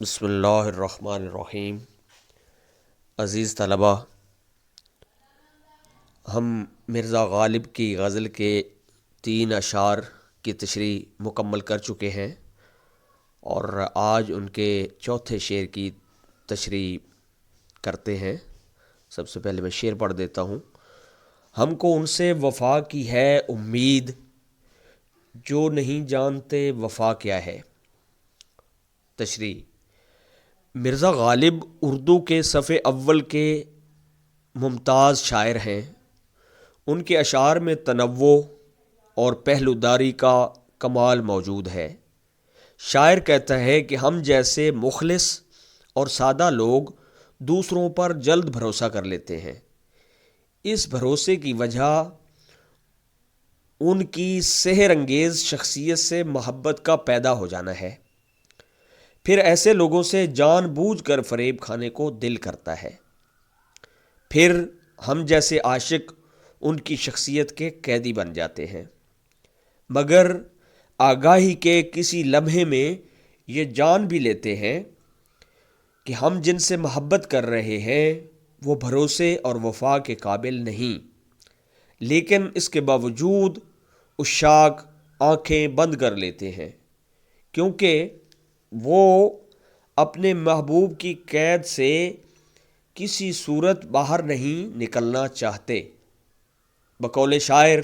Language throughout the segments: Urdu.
بسم اللہ الرحمن الرحیم۔ عزیز طلبہ، ہم مرزا غالب کی غزل کے 3 اشعار کی تشریح مکمل کر چکے ہیں اور آج ان کے چوتھے شعر کی تشریح کرتے ہیں۔ سب سے پہلے میں شعر پڑھ دیتا ہوں۔ ہم کو ان سے وفا کی ہے امید، جو نہیں جانتے وفا کیا ہے۔ تشریح: مرزا غالب اردو کے صف اول کے ممتاز شاعر ہیں۔ ان کے اشعار میں تنوع اور پہلوداری کا کمال موجود ہے۔ شاعر کہتا ہے کہ ہم جیسے مخلص اور سادہ لوگ دوسروں پر جلد بھروسہ کر لیتے ہیں۔ اس بھروسے کی وجہ ان کی سحر انگیز شخصیت سے محبت کا پیدا ہو جانا ہے۔ پھر ایسے لوگوں سے جان بوجھ کر فریب کھانے کو دل کرتا ہے۔ پھر ہم جیسے عاشق ان کی شخصیت کے قیدی بن جاتے ہیں، مگر آگاہی کے کسی لمحے میں یہ جان بھی لیتے ہیں کہ ہم جن سے محبت کر رہے ہیں وہ بھروسے اور وفا کے قابل نہیں، لیکن اس کے باوجود عشاق آنکھیں بند کر لیتے ہیں، کیونکہ وہ اپنے محبوب کی قید سے کسی صورت باہر نہیں نکلنا چاہتے۔ بقول شاعر: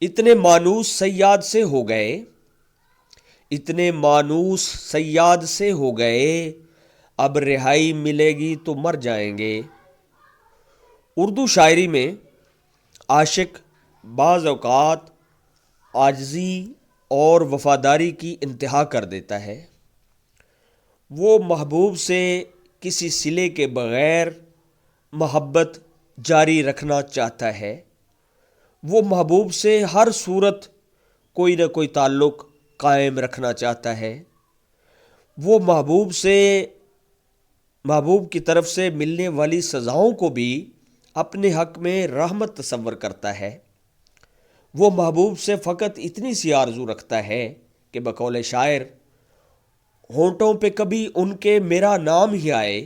اتنے مانوس صیاد سے ہو گئے، اتنے مانوس صیاد سے ہو گئے، اب رہائی ملے گی تو مر جائیں گے۔ اردو شاعری میں عاشق بعض اوقات عاجزی اور وفاداری کی انتہا کر دیتا ہے۔ وہ محبوب سے کسی صلے کے بغیر محبت جاری رکھنا چاہتا ہے۔ وہ محبوب سے ہر صورت کوئی نہ کوئی تعلق قائم رکھنا چاہتا ہے۔ وہ محبوب کی طرف سے ملنے والی سزاؤں کو بھی اپنے حق میں رحمت تصور کرتا ہے۔ وہ محبوب سے فقط اتنی سی آرزو رکھتا ہے کہ بقول شاعر: ہونٹوں پہ کبھی ان کے میرا نام ہی آئے،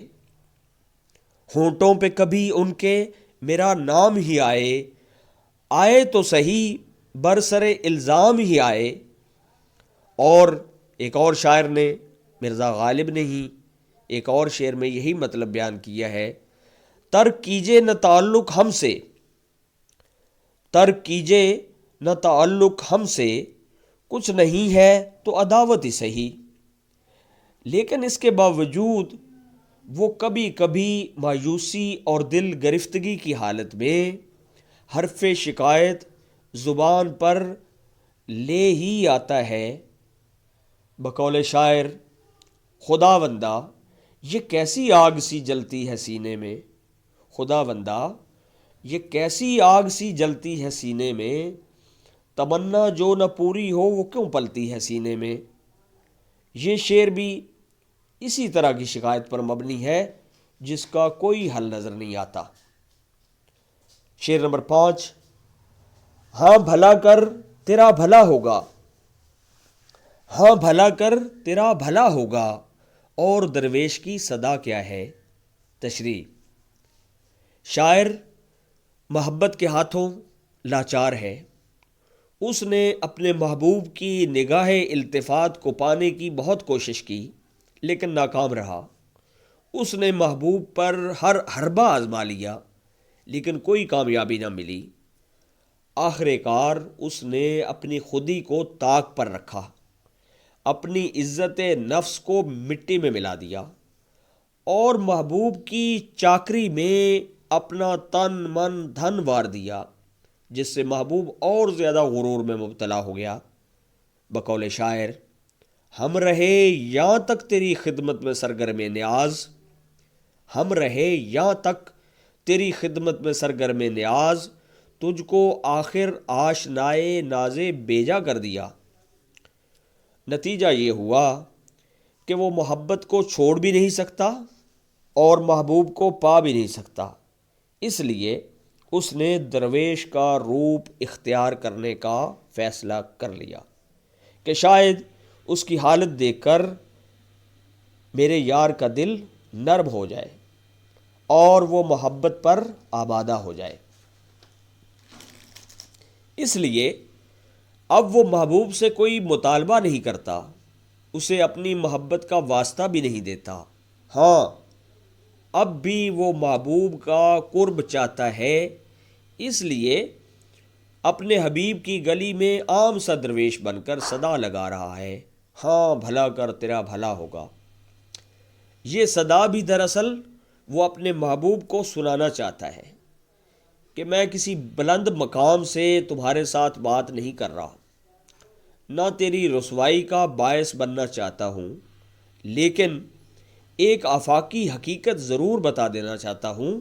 ہونٹوں پہ کبھی ان کے میرا نام ہی آئے، آئے تو صحیح برسر الزام ہی آئے۔ اور ایک اور شاعر نے، مرزا غالب نے ہی ایک اور شعر میں یہی مطلب بیان کیا ہے: ترک کیجے نہ تعلق ہم سے، ترک کیجے نہ تعلق ہم سے، کچھ نہیں ہے تو عداوت ہی صحیح۔ لیکن اس کے باوجود وہ کبھی کبھی مایوسی اور دل گرفتگی کی حالت میں حرف شکایت زبان پر لے ہی آتا ہے۔ بقول شاعر: خداوندا یہ کیسی آگ سی جلتی ہے سینے میں، خداوندا یہ کیسی آگ سی جلتی ہے سینے میں، تمنا جو نہ پوری ہو وہ کیوں پلتی ہے سینے میں۔ یہ شعر بھی اسی طرح کی شکایت پر مبنی ہے جس کا کوئی حل نظر نہیں آتا۔ شعر نمبر 5: ہاں بھلا کر تیرا بھلا ہوگا، ہاں بھلا کر تیرا بھلا ہوگا، اور درویش کی صدا کیا ہے۔ تشریح: شاعر محبت کے ہاتھوں لاچار ہے۔ اس نے اپنے محبوب کی نگاہ التفات کو پانے کی بہت کوشش کی لیکن ناکام رہا۔ اس نے محبوب پر ہر حربہ آزما لیا لیکن کوئی کامیابی نہ ملی۔ آخر کار اس نے اپنی خودی کو طاق پر رکھا، اپنی عزت نفس کو مٹی میں ملا دیا اور محبوب کی چاکری میں اپنا تن من دھن وار دیا، جس سے محبوب اور زیادہ غرور میں مبتلا ہو گیا۔ بقول شاعر: ہم رہے یہاں تک تیری خدمت میں سرگرم نیاز، ہم رہے یہاں تک تیری خدمت میں سرگرم نیاز، تجھ کو آخر آشنائے ناز بیجا کر دیا۔ نتیجہ یہ ہوا کہ وہ محبت کو چھوڑ بھی نہیں سکتا اور محبوب کو پا بھی نہیں سکتا، اس لیے اس نے درویش کا روپ اختیار کرنے کا فیصلہ کر لیا کہ شاید اس کی حالت دیکھ کر میرے یار کا دل نرم ہو جائے اور وہ محبت پر آبادہ ہو جائے۔ اس لیے اب وہ محبوب سے کوئی مطالبہ نہیں کرتا، اسے اپنی محبت کا واسطہ بھی نہیں دیتا۔ ہاں، اب بھی وہ محبوب کا قرب چاہتا ہے، اس لیے اپنے حبیب کی گلی میں عام سا درویش بن کر صدا لگا رہا ہے، ہاں بھلا کر تیرا بھلا ہوگا۔ یہ صدا بھی دراصل وہ اپنے محبوب کو سنانا چاہتا ہے کہ میں کسی بلند مقام سے تمہارے ساتھ بات نہیں کر رہا، نہ تیری رسوائی کا باعث بننا چاہتا ہوں، لیکن ایک آفاقی حقیقت ضرور بتا دینا چاہتا ہوں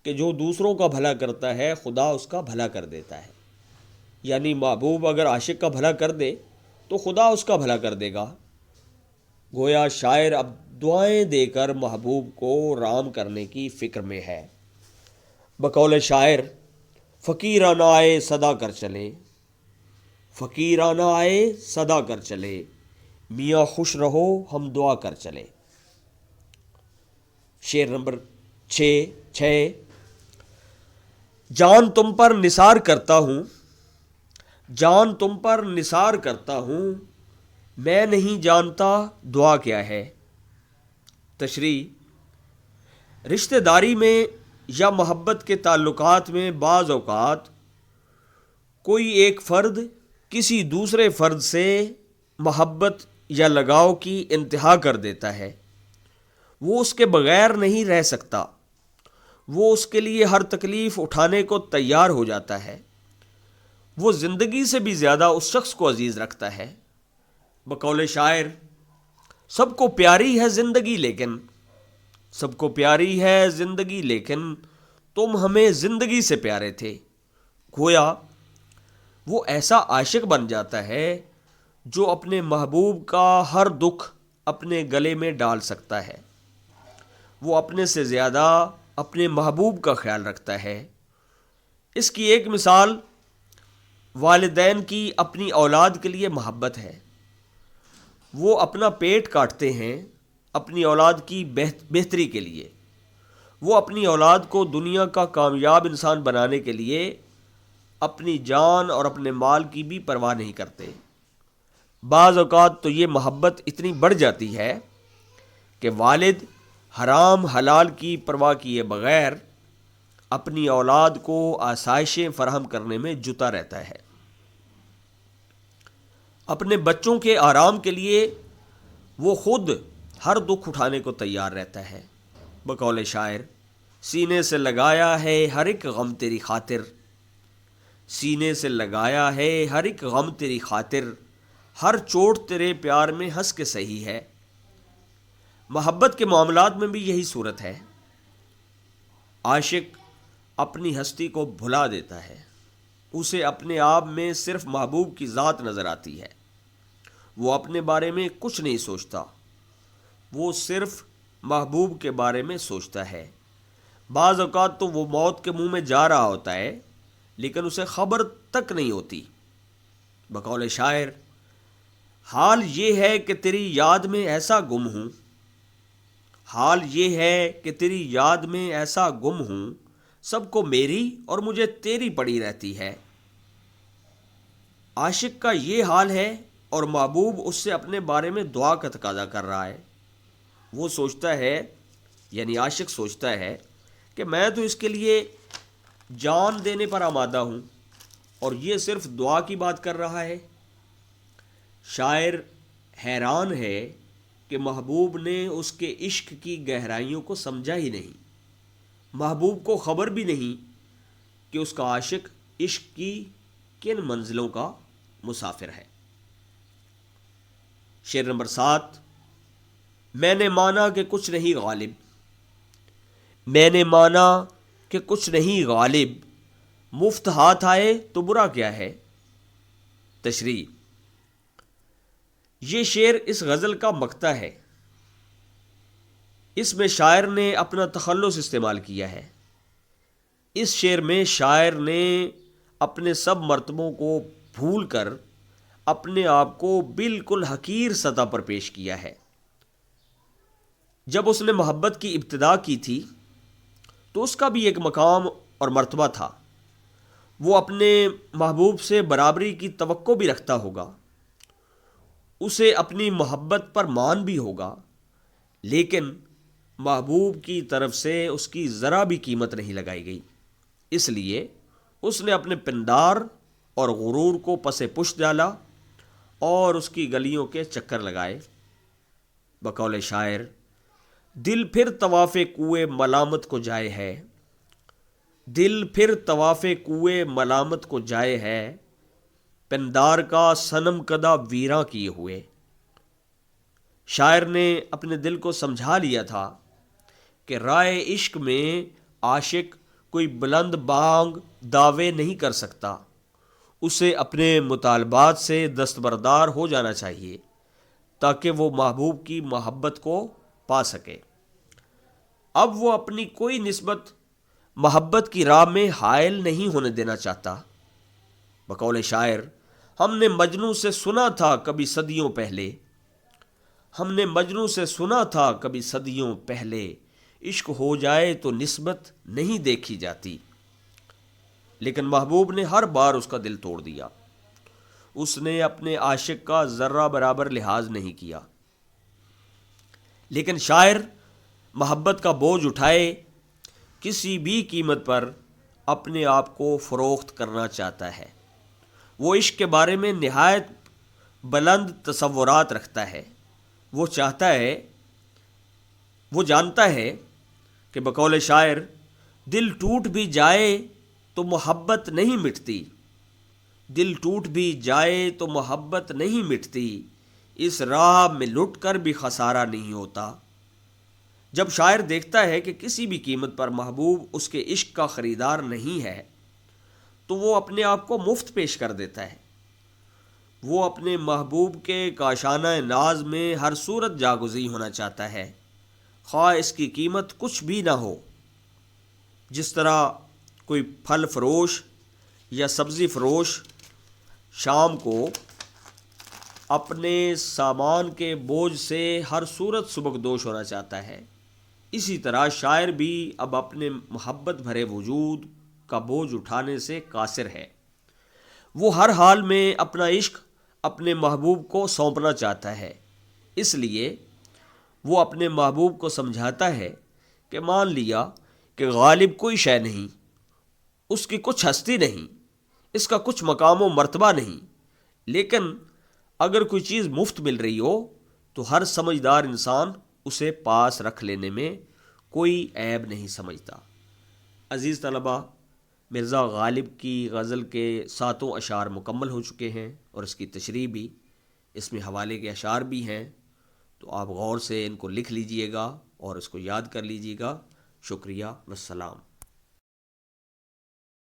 کہ جو دوسروں کا بھلا کرتا ہے خدا اس کا بھلا کر دیتا ہے۔ یعنی محبوب اگر عاشق کا بھلا کر دے تو خدا اس کا بھلا کر دے گا۔ گویا شاعر اب دعائیں دے کر محبوب کو رام کرنے کی فکر میں ہے۔ بقول شاعر، فقیرانہ آئے صدا کر چلے، فقیرانہ آئے صدا کر چلے، میاں خوش رہو ہم دعا کر چلے۔ شعر نمبر 6۔ جان تم پر نثار کرتا ہوں، جان تم پر نثار کرتا ہوں، میں نہیں جانتا دعا کیا ہے۔ تشریح: رشتہ داری میں یا محبت کے تعلقات میں بعض اوقات کوئی ایک فرد کسی دوسرے فرد سے محبت یا لگاؤ کی انتہا کر دیتا ہے۔ وہ اس کے بغیر نہیں رہ سکتا، وہ اس کے لیے ہر تکلیف اٹھانے کو تیار ہو جاتا ہے، وہ زندگی سے بھی زیادہ اس شخص کو عزیز رکھتا ہے۔ بقول شاعر، سب کو پیاری ہے زندگی لیکن، سب کو پیاری ہے زندگی لیکن تم ہمیں زندگی سے پیارے تھے۔ گویا وہ ایسا عاشق بن جاتا ہے جو اپنے محبوب کا ہر دکھ اپنے گلے میں ڈال سکتا ہے، وہ اپنے سے زیادہ اپنے محبوب کا خیال رکھتا ہے۔ اس کی ایک مثال والدین کی اپنی اولاد کے لیے محبت ہے۔ وہ اپنا پیٹ کاٹتے ہیں اپنی اولاد کی بہتری کے لیے، وہ اپنی اولاد کو دنیا کا کامیاب انسان بنانے کے لیے اپنی جان اور اپنے مال کی بھی پرواہ نہیں کرتے۔ بعض اوقات تو یہ محبت اتنی بڑھ جاتی ہے کہ والد حرام حلال کی پرواہ کیے بغیر اپنی اولاد کو آسائشیں فراہم کرنے میں جتا رہتا ہے۔ اپنے بچوں کے آرام کے لیے وہ خود ہر دکھ اٹھانے کو تیار رہتا ہے۔ بقول شاعر، سینے سے لگایا ہے ہر ایک غم تیری خاطر، سینے سے لگایا ہے ہر ایک غم تیری خاطر، ہر چوٹ تیرے پیار میں ہنس کے سہی ہے۔ محبت کے معاملات میں بھی یہی صورت ہے۔ عاشق اپنی ہستی کو بھلا دیتا ہے، اسے اپنے آپ میں صرف محبوب کی ذات نظر آتی ہے، وہ اپنے بارے میں کچھ نہیں سوچتا، وہ صرف محبوب کے بارے میں سوچتا ہے۔ بعض اوقات تو وہ موت کے منہ میں جا رہا ہوتا ہے لیکن اسے خبر تک نہیں ہوتی۔ بقول شاعر، حال یہ ہے کہ تیری یاد میں ایسا گم ہوں، حال یہ ہے کہ تیری یاد میں ایسا گم ہوں، سب کو میری اور مجھے تیری پڑی رہتی ہے۔ عاشق کا یہ حال ہے اور محبوب اس سے اپنے بارے میں دعا کا تقاضا کر رہا ہے۔ وہ سوچتا ہے، یعنی عاشق سوچتا ہے کہ میں تو اس کے لیے جان دینے پر آمادہ ہوں اور یہ صرف دعا کی بات کر رہا ہے۔ شاعر حیران ہے کہ محبوب نے اس کے عشق کی گہرائیوں کو سمجھا ہی نہیں، محبوب کو خبر بھی نہیں کہ اس کا عاشق عشق کی کن منزلوں کا مسافر ہے۔ شعر نمبر 7۔ میں نے مانا کہ کچھ نہیں غالب، میں نے مانا کہ کچھ نہیں غالب، مفت ہاتھ آئے تو برا کیا ہے۔ تشریح: یہ شعر اس غزل کا مقطع ہے، اس میں شاعر نے اپنا تخلص استعمال کیا ہے۔ اس شعر میں شاعر نے اپنے سب مرتبوں کو بھول کر اپنے آپ کو بالکل حقیر سطح پر پیش کیا ہے۔ جب اس نے محبت کی ابتدا کی تھی تو اس کا بھی ایک مقام اور مرتبہ تھا. وہ اپنے محبوب سے برابری کی توقع بھی رکھتا ہوگا، اسے اپنی محبت پر مان بھی ہوگا، لیکن محبوب کی طرف سے اس کی ذرا بھی قیمت نہیں لگائی گئی. اس لیے اس نے اپنے پندار اور غرور کو پس پش ڈالا اور اس کی گلیوں کے چکر لگائے. بقول شاعر: دل پھر طواف کوئے ملامت کو جائے ہے، دل پھر طواف کوئے ملامت کو جائے ہے، پندار کا صنم کدہ ویراں کیے ہوئے. شاعر نے اپنے دل کو سمجھا لیا تھا کہ رائے عشق میں عاشق کوئی بلند بانگ دعوے نہیں کر سکتا، اسے اپنے مطالبات سے دستبردار ہو جانا چاہیے تاکہ وہ محبوب کی محبت کو پا سکے. اب وہ اپنی کوئی نسبت محبت کی راہ میں حائل نہیں ہونے دینا چاہتا. بقول شاعر: ہم نے مجنوں سے سنا تھا کبھی صدیوں پہلے، ہم نے مجنوں سے سنا تھا کبھی صدیوں پہلے، عشق ہو جائے تو نسبت نہیں دیکھی جاتی. لیکن محبوب نے ہر بار اس کا دل توڑ دیا. اس نے اپنے عاشق کا ذرہ برابر لحاظ نہیں کیا. لیکن شاعر محبت کا بوجھ اٹھائے کسی بھی قیمت پر اپنے آپ کو فروخت کرنا چاہتا ہے. وہ عشق کے بارے میں نہایت بلند تصورات رکھتا ہے. وہ چاہتا ہے، وہ جانتا ہے کہ بقول شاعر: دل ٹوٹ بھی جائے تو محبت نہیں مٹتی، دل ٹوٹ بھی جائے تو محبت نہیں مٹتی، اس راہ میں لٹ کر بھی خسارہ نہیں ہوتا. جب شاعر دیکھتا ہے کہ کسی بھی قیمت پر محبوب اس کے عشق کا خریدار نہیں ہے تو وہ اپنے آپ کو مفت پیش کر دیتا ہے. وہ اپنے محبوب کے کاشانہ ناز میں ہر صورت جاگزی ہونا چاہتا ہے، خواہ اس کی قیمت کچھ بھی نہ ہو. جس طرح کوئی پھل فروش یا سبزی فروش شام کو اپنے سامان کے بوجھ سے ہر صورت سبکدوش ہونا چاہتا ہے، اسی طرح شاعر بھی اب اپنے محبت بھرے وجود کا بوجھ اٹھانے سے قاصر ہے. وہ ہر حال میں اپنا عشق اپنے محبوب کو سونپنا چاہتا ہے. اس لیے وہ اپنے محبوب کو سمجھاتا ہے کہ مان لیا کہ غالب کوئی شے نہیں، اس کی کچھ ہستی نہیں، اس کا کچھ مقام و مرتبہ نہیں، لیکن اگر کوئی چیز مفت مل رہی ہو تو ہر سمجھدار انسان اسے پاس رکھ لینے میں کوئی عیب نہیں سمجھتا. عزیز طلباء، مرزا غالب کی غزل کے 7 اشعار مکمل ہو چکے ہیں اور اس کی تشریح بھی، اس میں حوالے کے اشعار بھی ہیں، تو آپ غور سے ان کو لکھ لیجئے گا اور اس کو یاد کر لیجئے گا. شکریہ، والسلام.